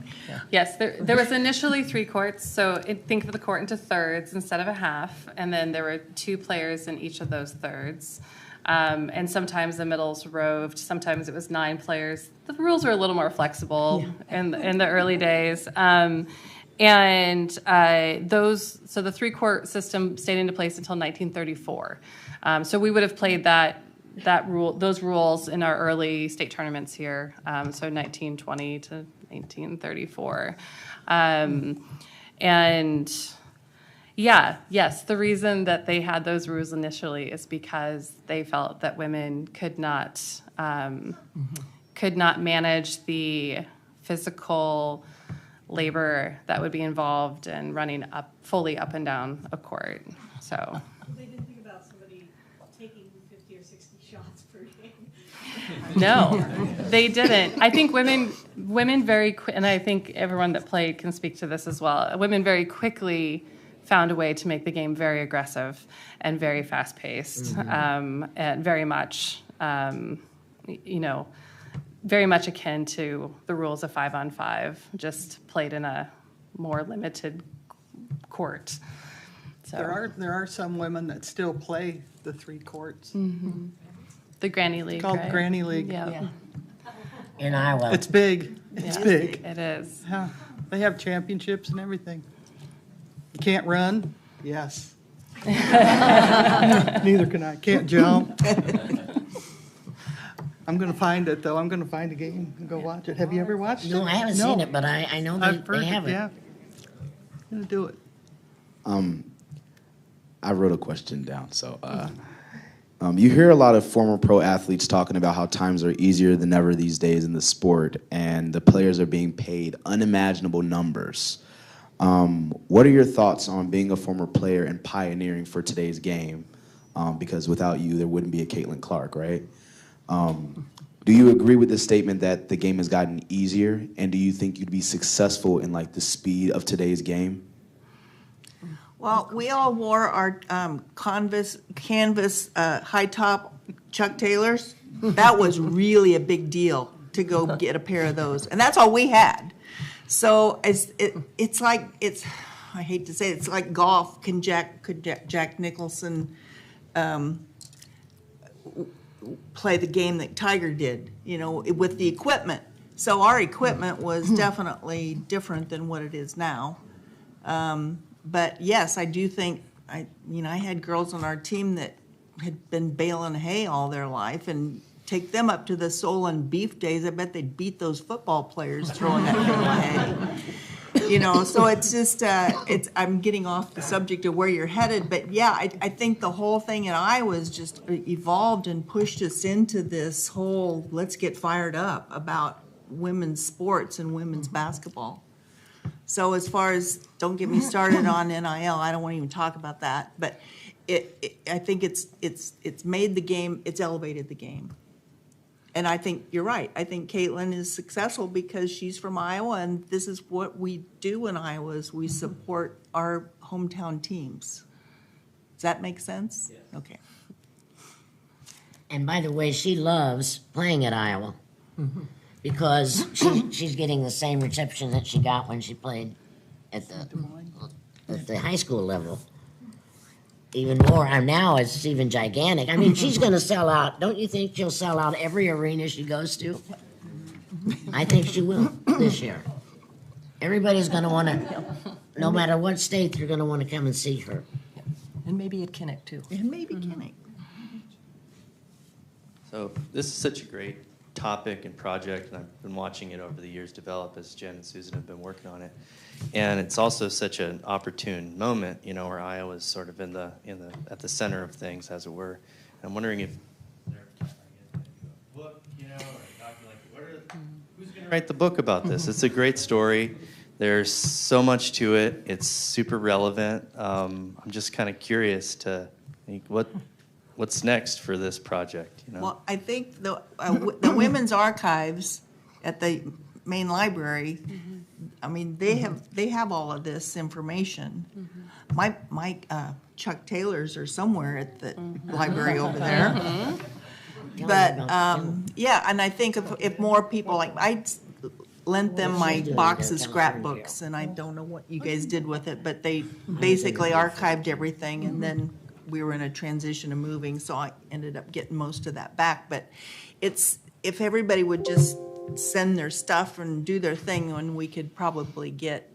Yes, there was initially 3 courts, so think of the court into thirds instead of a half, and then there were 2 players in each of those thirds. And sometimes the middles roved, sometimes it was 9 players. The rules were a little more flexible in the early days. So the 3-court system stayed into place until 1934. So we would have played those rules in our early state tournaments here, so 1920 to 1934. The reason that they had those rules initially is because they felt that women could not manage the physical labor that would be involved in running fully up and down a court. So. They didn't think about somebody taking 50 or 60 shots per game. No, they didn't. I think women very quick, and I think everyone that played can speak to this as well. Women very quickly found a way to make the game very aggressive and very fast-paced, and very much, very much akin to the rules of 5-on-5, just played in a more limited court. So There are some women that still play the 3 courts. the Granny League, It's called right? Granny League. Yeah, In Iowa. It's big. It's Yeah. big. It is. Yeah, they have championships and everything. You can't run? Yes. Neither can I. Can't jump. I'm going to find it, though. I'm going to find a game and go watch it. Have you ever watched it? No, I haven't seen it, but I know I've heard they have it. Yeah. I'm going to do it. I wrote a question down. So, you hear a lot of former pro athletes talking about how times are easier than ever these days in the sport, and the players are being paid unimaginable numbers. What are your thoughts on being a former player and pioneering for today's game? Because without you, there wouldn't be a Caitlin Clark, right? Do you agree with the statement that the game has gotten easier, and do you think you'd be successful in like the speed of today's game? Well, we all wore our canvas high top Chuck Taylors. That was really a big deal to go get a pair of those, and that's all we had. So it's like I hate to say it, it's like golf. Could Jack Nicholson play the game that Tiger did? With the equipment. So our equipment was definitely different than what it is now. But yes, I do think I had girls on our team that had been baling hay all their life, and take them up to the Solon beef days. I bet they'd beat those football players throwing that bale of hay. So it's just I'm getting off the subject of where you're headed, but yeah, I think the whole thing in Iowa has just evolved and pushed us into this whole let's get fired up about women's sports and women's basketball. So as far as, don't get me started on NIL, I don't want to even talk about that, but I think it's made the game, it's elevated the game. And I think you're right. I think Caitlin is successful because she's from Iowa, and this is what we do in Iowa is we support our hometown teams. Does that make sense? Yes. Okay. And by the way, she loves playing at Iowa because she's getting the same reception that she got when she played at the high school level. Even more. Now it's even gigantic. I mean, she's going to sell out. Don't you think she'll sell out every arena she goes to? I think she will this year. Everybody's going to want to, no matter what state, they're going to want to come and see her. And maybe at Kinnick, too. And maybe Kinnick. So this is such a great topic and project, and I've been watching it over the years develop as Jen and Susan have been working on it. And it's also such an opportune moment, where Iowa's sort of at the center of things, as it were. And I'm wondering if book, or who's going to write the book about this? It's a great story. There's so much to it. It's super relevant. I'm just kind of curious to think what's next for this project. Well, I think the women's archives at the main library, I mean, they have all of this information. My Chuck Taylors are somewhere at the library over there. But yeah, and I think if more people, like I lent them my box of scrapbooks, and I don't know what you guys did with it, but they basically archived everything, and then we were in a transition of moving, so I ended up getting most of that back. But if everybody would just send their stuff and do their thing, then we could probably get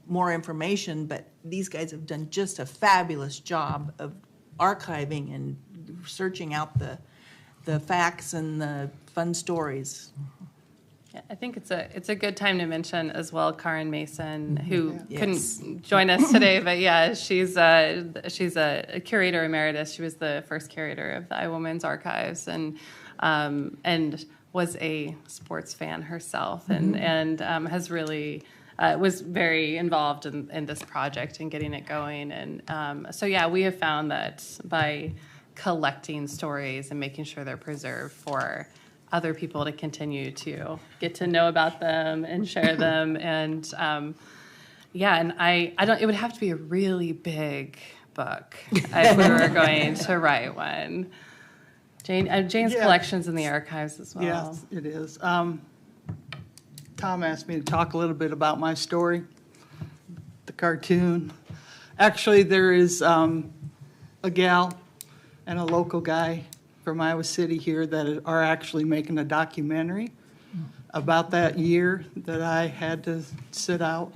more information. But these guys have done just a fabulous job of archiving and searching out the facts and the fun stories. Yeah, I think it's a good time to mention as well Karen Mason, who couldn't join us today, but yeah, she's a curator emeritus. She was the first curator of the Iowa Women's Archives, and was a sports fan herself, and has really was very involved in this project and getting it going. And so, yeah, we have found that by collecting stories and making sure they're preserved for other people to continue to get to know about them and share them. And yeah, and I don't, it would have to be a really big book if we were going to write one. Jane's collection's in the archives as well. Yes, it is. Tom asked me to talk a little bit about my story, the cartoon. Actually, there is a gal and a local guy from Iowa City here that are actually making a documentary about that year that I had to sit out.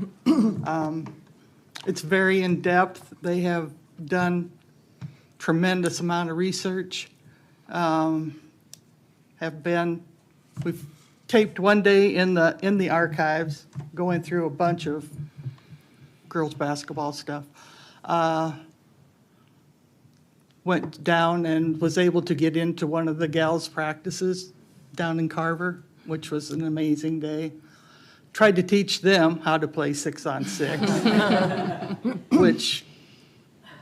It's very in-depth. They have done tremendous amount of research. We've taped one day in the archives, going through a bunch of girls basketball stuff. Went down and was able to get into one of the gals' practices down in Carver, which was an amazing day. Tried to teach them how to play 6-on-6, which,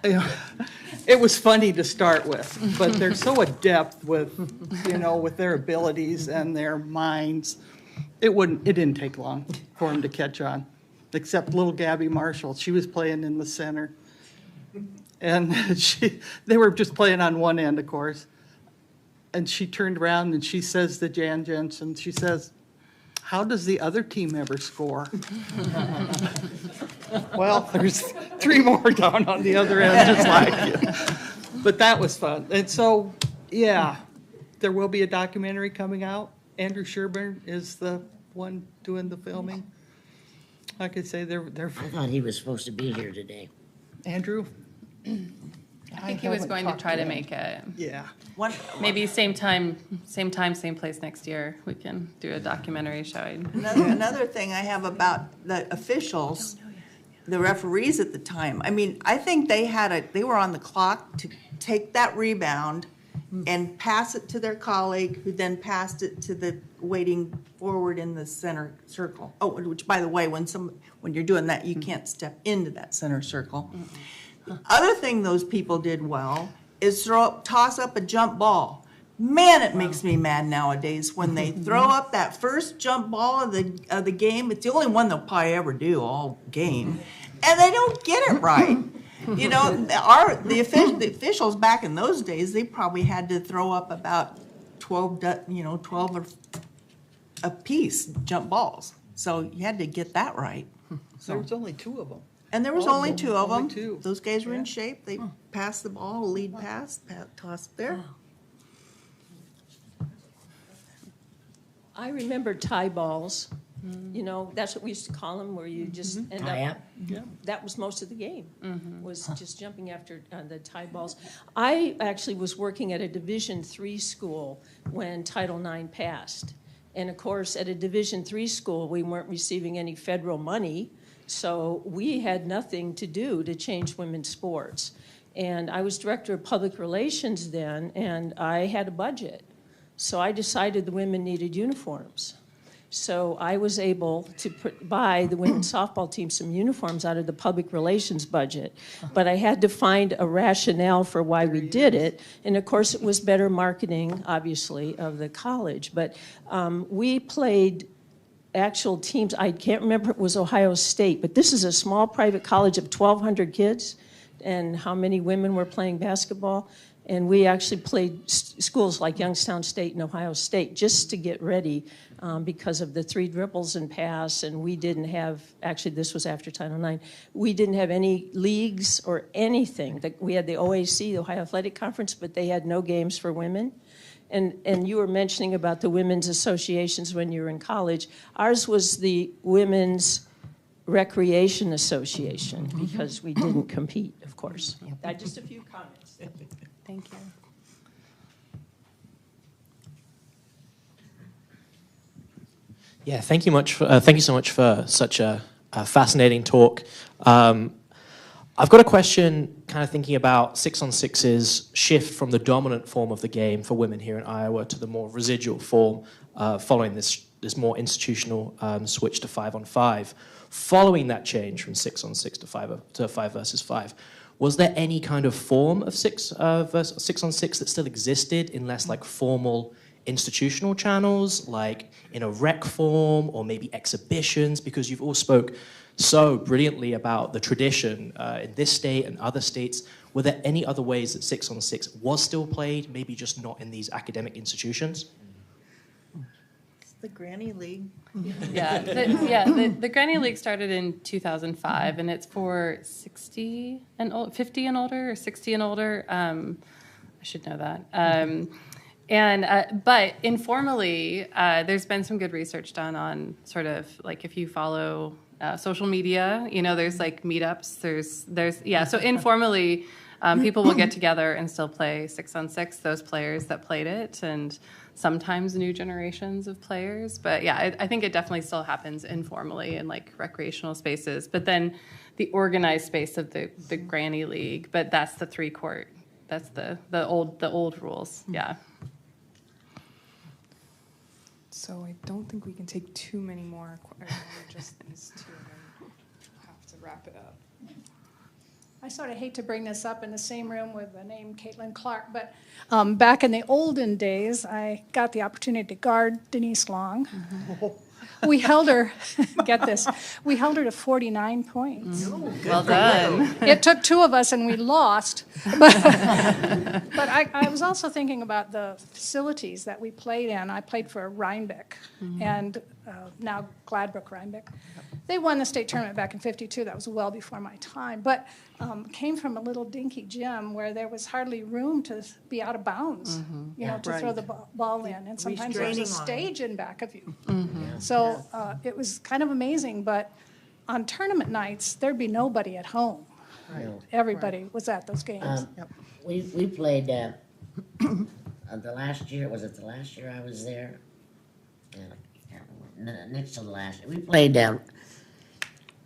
you know, it was funny to start with, but they're so adept with, you know, with their abilities and their minds. It didn't take long for them to catch on, except little Gabby Marshall. She was playing in the center. And they were just playing on one end, of course. And she turned around and she says to Jan Jensen, she says, "How does the other team ever score?" Well, there's 3 more down on the other end just like you. But that was fun. And so, yeah, there will be a documentary coming out. Andrew Sherburne is the one doing the filming. Like I say, they're I thought he was supposed to be here today. Andrew? I think he was going to try to make it. Yeah. Maybe same time, same place next year. We can do a documentary showing. Another thing I have about the officials, the referees at the time. I mean, I think they were on the clock to take that rebound and pass it to their colleague, who then passed it to the waiting forward in the center circle. Oh, which, by the way, when you're doing that, you can't step into that center circle. The other thing those people did well is toss up a jump ball. Man, it makes me mad nowadays when they throw up that first jump ball of the game. It's the only one they'll probably ever do all game, and they don't get it right. You know, the officials back in those days, they probably had to throw up about 12 a piece jump balls. So you had to get that right. There was only 2 of them. And there was Oh, only 2 of them. only 2. Those guys were in shape. They passed the ball, lead pass, toss it there. I remember tie balls. You know, that's what we used to call them, where you just end up. That was most of the game, was just jumping after the tie balls. I actually was working at a Division III school when Title IX passed. And of course, at a Division III school, we weren't receiving any federal money, so we had nothing to do to change women's sports. And I was director of public relations then, and I had a budget. So I decided the women needed uniforms. So I was able to buy the women's softball team some uniforms out of the public relations budget. But I had to find a rationale for why we did it. And of course, it was better marketing, obviously, of the college. But we played actual teams. I can't remember if it was Ohio State, but this is a small private college of 1,200 kids. And how many women were playing basketball? And we actually played schools like Youngstown State and Ohio State just to get ready because of the 3 dribbles and pass. And we didn't have, actually this was after Title IX, we didn't have any leagues or anything. We had the OAC, the Ohio Athletic Conference, but they had no games for women. And you were mentioning about the women's associations when you were in college. Ours was the Women's Recreation Association because we didn't compete, of course. Just a few comments. Thank you. Yeah, thank you so much for such a fascinating talk. I've got a question kind of thinking about 6-on-6's shift from the dominant form of the game for women here in Iowa to the more residual form following this more institutional switch to 5-on-5. Following that change from 6-on-6 to 5 versus 5, was there any kind of form of 6-on-6 that still existed in less like formal institutional channels, like in a rec form or maybe exhibitions? Because you've all spoke so brilliantly about the tradition in this state and other states. Were there any other ways that 6-on-6 was still played, maybe just not in these academic institutions? It's the Granny League. The Granny League started in 2005, and it's for 50 and older, or 60 and older. I should know that. But informally, there's been some good research done on sort of like if you follow social media, there's like meetups. So informally, people will get together and still play 6-on-6. Those players that played it, and sometimes new generations of players. But yeah, I think it definitely still happens informally in like recreational spaces. But then the organized space of the Granny League. But that's the 3-court. That's the old rules. Yeah. So I don't think we can take too many more, just these two, and then have to wrap it up. I sort of hate to bring this up in the same room with the name Caitlin Clark, but back in the olden days, I got the opportunity to guard Denise Long. We held her, get this, we held her to 49 points. Well done. It took 2 of us and we lost. But I was also thinking about the facilities that we played in. I played for Rhinebeck and now Gladbrook Rhinebeck. They won the state tournament back in '52. That was well before my time. But came from a little dinky gym where there was hardly room to be out of bounds, to throw the ball in. And sometimes there was a stage in back of you. So it was kind of amazing. But on tournament nights, there'd be nobody at home. Right. Everybody was at those games. We played the last year. Was it the last year I was there? Next to the last year. We played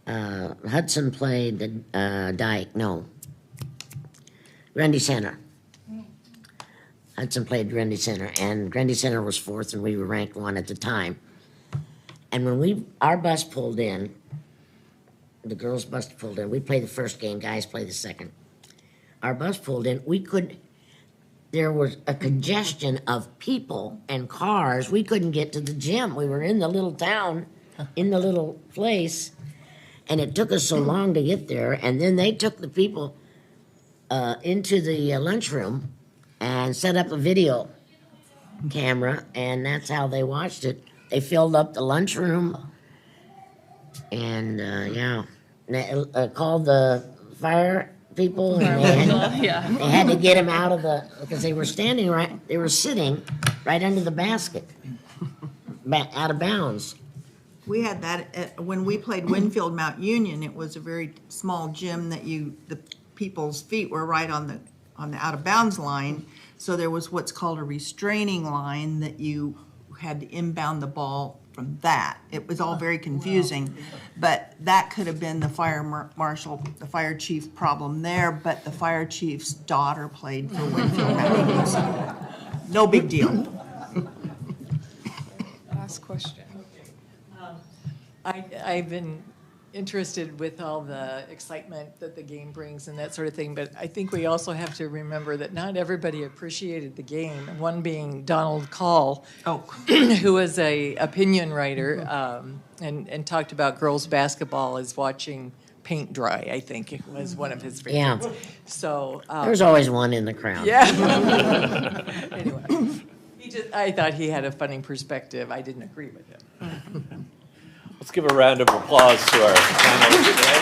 Hudson played Grundy Center. Hudson played Grundy Center, and Grundy Center was 4th, and we were ranked 1 at the time. And when our bus pulled in, the girls' bus pulled in, we played the first game, guys played the second. Our bus pulled in, there was a congestion of people and cars. We couldn't get to the gym. We were in the little town, in the little place, and it took us so long to get there. And then they took the people into the lunchroom and set up a video camera, and that's how they watched it. They filled up the lunchroom, and they called the fire people, and they had to get them out of because they were sitting right under the basket, out of bounds. We had that when we played Winfield Mount Union. It was a very small gym that the people's feet were right on the out of bounds line. So there was what's called a restraining line that you had to inbound the ball from that. It was all very confusing, but that could have been the fire marshal, the fire chief problem there, but the fire chief's daughter played for Winfield Mount Union, so no big deal. Last question. I've been interested with all the excitement that the game brings and that sort of thing, but I think we also have to remember that not everybody appreciated the game, one being Donald Call, who was a opinion writer and talked about girls' basketball as watching paint dry, I think it was one of his favorites. Yeah. So there's always one in the crowd. Yeah. Anyway, I thought he had a funny perspective. I didn't agree with him. Let's give a round of applause to our panelists today.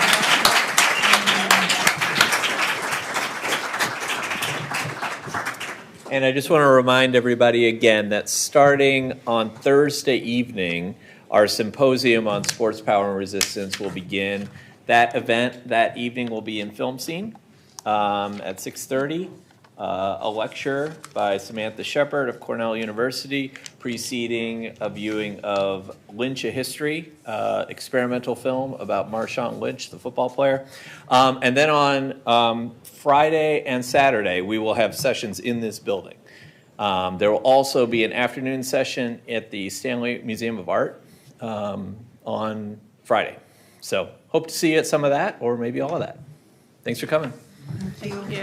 And I just want to remind everybody again that starting on Thursday evening, our symposium on sports power and resistance will begin. That event that evening will be in Film Scene at 6:30. A lecture by Samantha Shepard of Cornell University, preceding a viewing of Lynch: A History, experimental film about Marshawn Lynch, the football player. And then on Friday and Saturday, we will have sessions in this building. There will also be an afternoon session at the Stanley Museum of Art on Friday. So hope to see you at some of that, or maybe all of that. Thanks for coming. Thank you.